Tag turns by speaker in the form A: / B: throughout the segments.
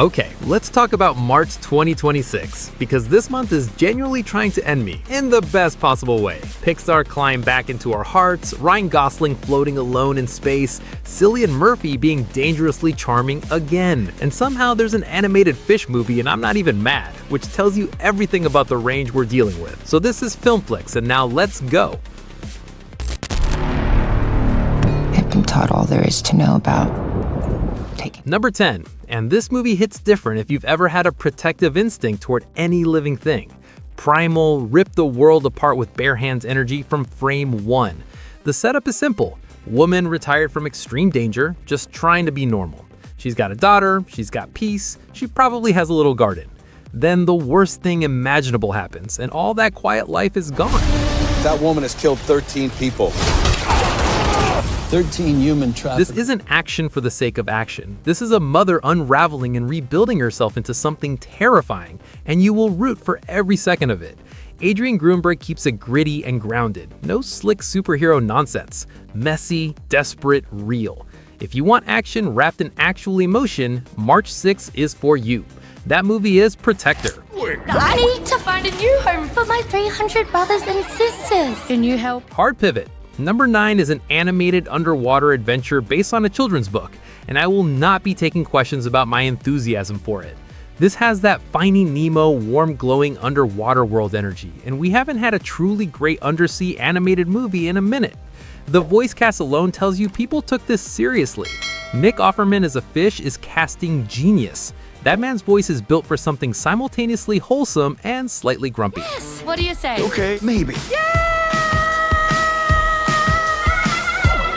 A: Okay, let's talk about March 2026, because this month is genuinely trying to end me, in the best possible way. Pixar climbed back into our hearts, Ryan Gosling floating alone in space, Cillian Murphy being dangerously charming again, and somehow there's an animated fish movie and I'm not even mad, which tells you everything about the range we're dealing with. So this is Filmflix, and now let's go!
B: I've been taught all there is to know about taking.
A: Number 10. And this movie hits different if you've ever had a protective instinct toward any living thing. Primal, rip the world apart with bare hands energy from frame one. The setup is simple. Woman retired from extreme danger, just trying to be normal. She's got a daughter, she's got peace, she probably has a little garden. Then the worst thing imaginable happens, and all that quiet life is gone.
C: That woman has killed 13 people. 13 human traffickers.
A: This isn't action for the sake of action. This is a mother unraveling and rebuilding herself into something terrifying, and you will root for every second of it. Adrian Grunberg keeps it gritty and grounded. No slick superhero nonsense. Messy, desperate, real. If you want action wrapped in actual emotion, March 6th is for you. That movie is Protector.
D: I need to find a new home for my 300 brothers and sisters. Can you help?
A: Hard pivot. Number 9 is an animated underwater adventure based on a children's book, and I will not be taking questions about my enthusiasm for it. This has that Finding Nemo warm glowing underwater world energy, and we haven't had a truly great undersea animated movie in a minute. The voice cast alone tells you people took this seriously. Nick Offerman as a fish is casting genius. That man's voice is built for something simultaneously wholesome and slightly grumpy.
D: Yes! What do you say?
C: Okay, maybe.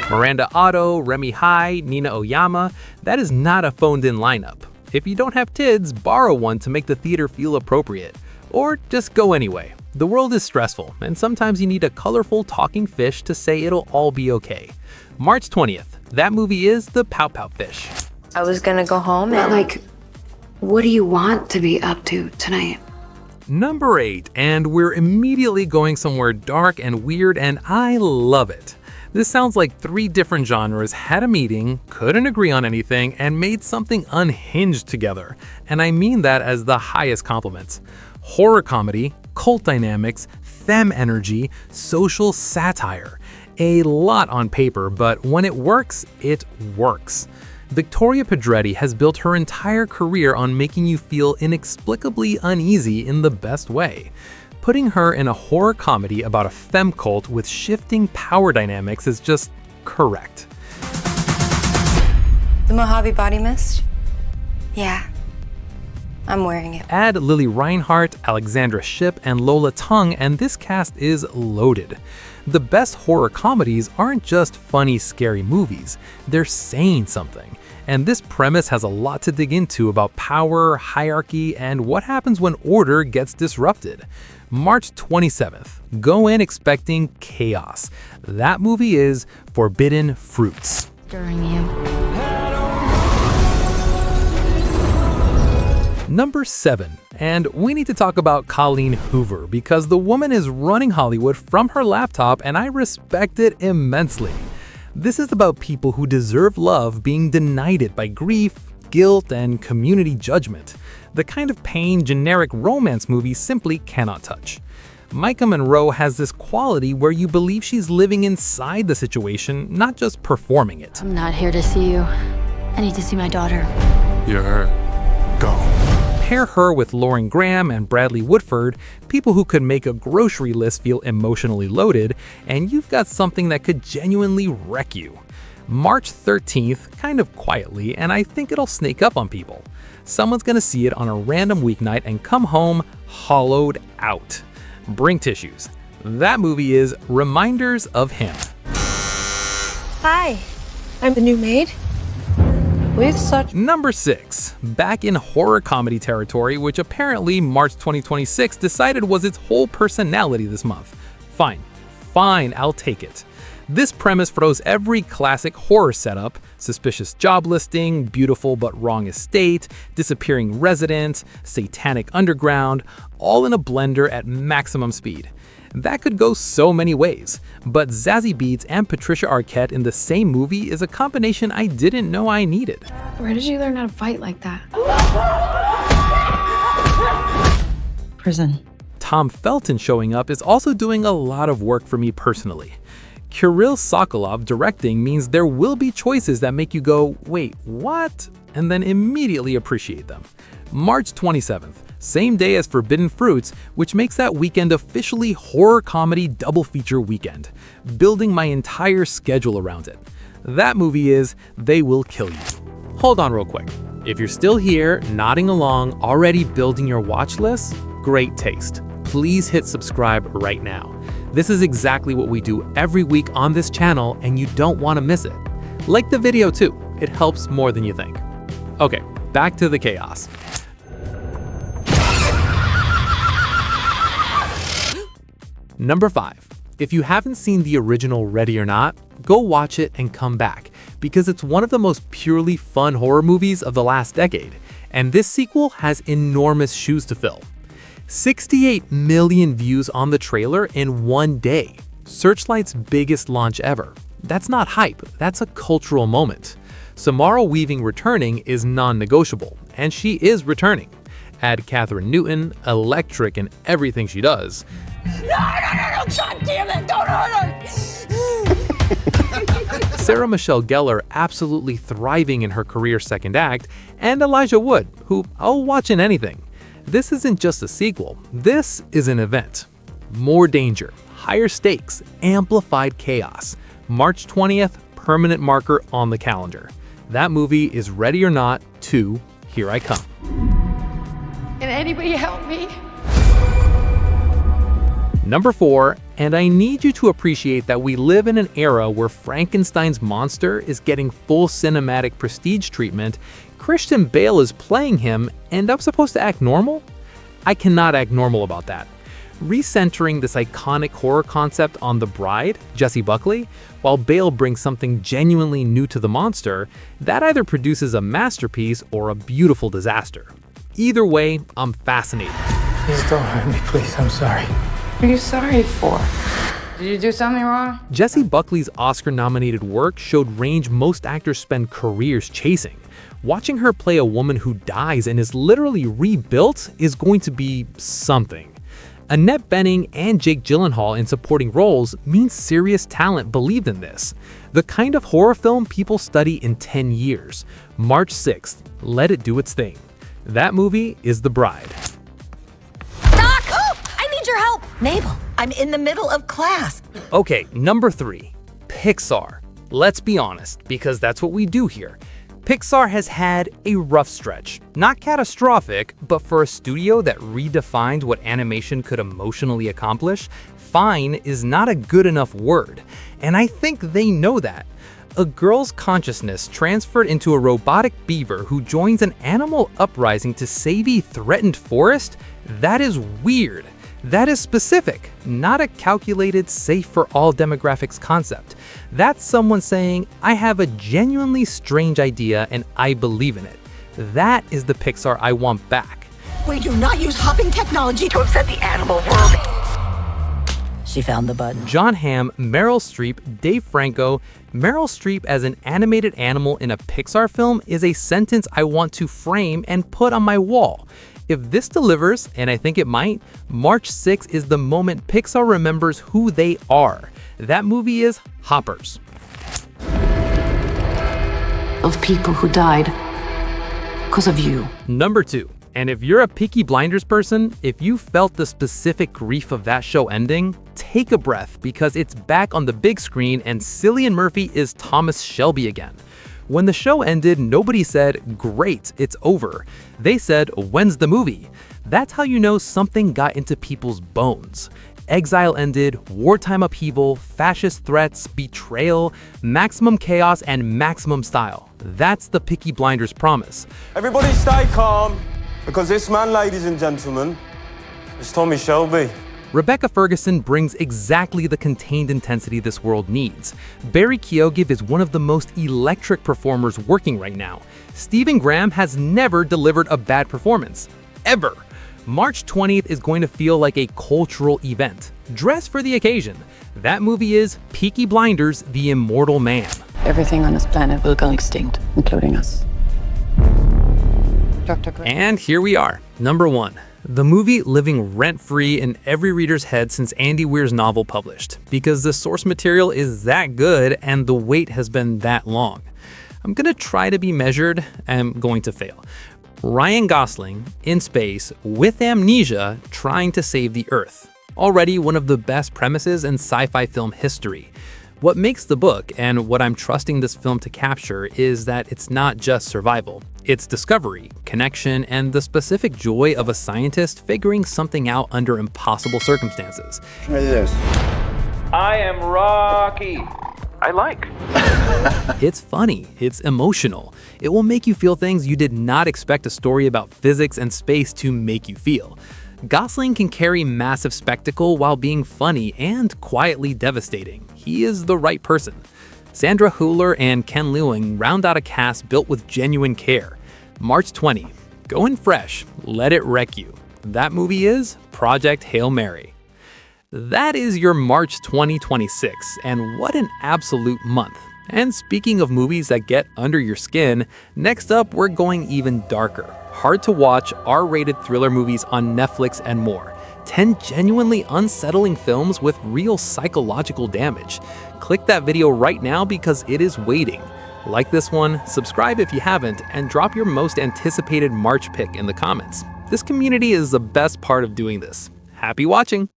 A: Miranda Otto, Remy Hai, Nina Oyama, that is not a phoned-in lineup. If you don't have kids, borrow one to make the theater feel appropriate. Or just go anyway. The world is stressful, and sometimes you need a colorful talking fish to say it'll all be okay. March 20th, that movie is the POUT-POUT fish.
E: I was gonna go home and
B: What do you want to be up to tonight?
A: Number 8, and we're immediately going somewhere dark and weird, and I love it. This sounds like 3 different genres had a meeting, couldn't agree on anything, and made something unhinged together. And I mean that as the highest compliments. Horror comedy, cult dynamics, femme energy, social satire. A lot on paper, but when it works, it works. Victoria Pedretti has built her entire career on making you feel inexplicably uneasy in the best way. Putting her in a horror comedy about a femme cult with shifting power dynamics is just correct.
E: the Mojave body mist? Yeah, I'm wearing it.
A: Add Lily Reinhart, Alexandra Shipp, and Lola Tung, and this cast is loaded. The best horror comedies aren't just funny, scary movies, they're saying something. And this premise has a lot to dig into about power, hierarchy, and what happens when order gets disrupted. March 27th, go in expecting chaos. That movie is Forbidden Fruits.
D: During you.
A: Number 7, and we need to talk about Colleen Hoover because the woman is running Hollywood from her laptop and I respect it immensely. This is about people who deserve love being denied it by grief, guilt, and community judgment. The kind of pain generic romance movies simply cannot touch. Micah Monroe has this quality where you believe she's living inside the situation, not just performing it.
D: I'm not here to see you. I need to see my daughter.
C: You're her. Go.
A: Pair her with Lauren Graham and Bradley Whitford, people who could make a grocery list feel emotionally loaded, and you've got something that could genuinely wreck you. March 13th, kind of quietly, and I think it'll snake up on people. Someone's gonna see it on a random weeknight and come home hollowed out. Bring tissues. That movie is Reminders of Him.
F: Hi, I'm the new maid. With such
A: Number 6, back in horror comedy territory, which apparently March 2026 decided was its whole personality this month. Fine, I'll take it. This premise throws every classic horror setup, suspicious job listing, beautiful but wrong estate, disappearing resident, satanic underground, all in a blender at maximum speed. That could go so many ways, but Zazie Beetz and Patricia Arquette in the same movie is a combination I didn't know I needed.
F: Where did you learn how to fight like that?
B: Prison.
A: Tom Felton showing up is also doing a lot of work for me personally. Kirill Sokolov directing means there will be choices that make you go, wait, what? And then immediately appreciate them. March 27th, same day as Forbidden Fruits, which makes that weekend officially horror comedy double feature weekend, building my entire schedule around it. That movie is They Will Kill You. Hold on real quick. If you're still here, nodding along, already building your watch list, great taste. Please hit subscribe right now. This is exactly what we do every week on this channel, and you don't want to miss it. Like the video too, it helps more than you think. Okay, back to the chaos. Number 5. If you haven't seen the original Ready or Not, go watch it and come back, because it's one of the most purely fun horror movies of the last decade, and this sequel has enormous shoes to fill. 68 million views on the trailer in one day. Searchlight's biggest launch ever. That's not hype, that's a cultural moment. Samara Weaving returning is non-negotiable, and she is returning. Add Catherine Newton, electric in everything she does.
D: No, God damn it, don't hurt her!
A: Sarah Michelle Gellar absolutely thriving in her career second act, and Elijah Wood, who I'll watch in anything. This isn't just a sequel, this is an event. More danger, higher stakes, amplified chaos. March 20th, permanent marker on the calendar. That movie is Ready or Not 2, Here I Come.
D: Can anybody help me?
A: Number 4, and I need you to appreciate that we live in an era where Frankenstein's monster is getting full cinematic prestige treatment, Christian Bale is playing him, and I'm supposed to act normal? I cannot act normal about that. Recentering this iconic horror concept on the bride, Jessie Buckley, while Bale brings something genuinely new to the monster, that either produces a masterpiece or a beautiful disaster. Either way, I'm fascinated.
G: Please don't hurt me, please. I'm sorry.
F: What are you sorry for? Did you do something wrong?
A: Jessie Buckley's Oscar-nominated work showed range most actors spend careers chasing. Watching her play a woman who dies and is literally rebuilt is going to be something. Annette Bening and Jake Gyllenhaal in supporting roles means serious talent believed in this. The kind of horror film people study in 10 years. March 6th, let it do its thing. That movie is The Bride.
H: Doc! Oh, I need your help! Mabel, I'm in the middle of class.
A: Okay, number 3, Pixar. Let's be honest, because that's what we do here. Pixar has had a rough stretch. Not catastrophic, but for a studio that redefined what animation could emotionally accomplish, fine is not a good enough word. And I think they know that. A girl's consciousness transferred into a robotic beaver who joins an animal uprising to save a threatened forest? That is weird. That is specific, not a calculated, safe for all demographics concept. That's someone saying, I have a genuinely strange idea and I believe in it. That is the Pixar I want back.
H: We do not use hopping technology to upset the animal world. She found the button.
A: John Hamm, Meryl Streep, Dave Franco. Meryl Streep as an animated animal in a Pixar film is a sentence I want to frame and put on my wall. If this delivers, and I think it might, March 6th is the moment Pixar remembers who they are. That movie is Hoppers.
I: Of people who died because of you.
A: Number 2, and if you're a Peaky Blinders person, if you felt the specific grief of that show ending, take a breath because it's back on the big screen and Cillian Murphy is Thomas Shelby again. When the show ended, nobody said, great, it's over. They said, when's the movie? That's how you know something got into people's bones. Exile ended, wartime upheaval, fascist threats, betrayal, maximum chaos, and maximum style. That's the Peaky Blinders promise.
J: Everybody stay calm, because this man, ladies and gentlemen, is Tommy Shelby.
A: Rebecca Ferguson brings exactly the contained intensity this world needs. Barry Keoghan is one of the most electric performers working right now. Stephen Graham has never delivered a bad performance. Ever. March 20th is going to feel like a cultural event. Dress for the occasion. That movie is Peaky Blinders: The Immortal Man.
I: Everything on this planet will go extinct, including us. Dr. Gray.
A: And here we are, number 1. The movie living rent-free in every reader's head since Andy Weir's novel published, because the source material is that good and the wait has been that long. I'm gonna try to be measured, I'm going to fail. Ryan Gosling in space with amnesia trying to save the Earth. Already one of the best premises in sci-fi film history. What makes the book, and what I'm trusting this film to capture, is that it's not just survival. It's discovery, connection, and the specific joy of a scientist figuring something out under impossible circumstances.
C: Try this.
K: I am Rocky. I like.
A: It's funny, it's emotional. It will make you feel things you did not expect a story about physics and space to make you feel. Gosling can carry massive spectacle while being funny and quietly devastating. He is the right person. Sandra Hüller and Ken Lewing round out a cast built with genuine care. March 20. Go in fresh. Let it wreck you. That movie is Project Hail Mary. That is your March 2026, and what an absolute month. And speaking of movies that get under your skin, next up we're going even darker. Hard to watch, R-rated thriller movies on Netflix and more. 10 genuinely unsettling films with real psychological damage. Click that video right now because it is waiting. Like this one, subscribe if you haven't, and drop your most anticipated March pick in the comments. This community is the best part of doing this. Happy watching!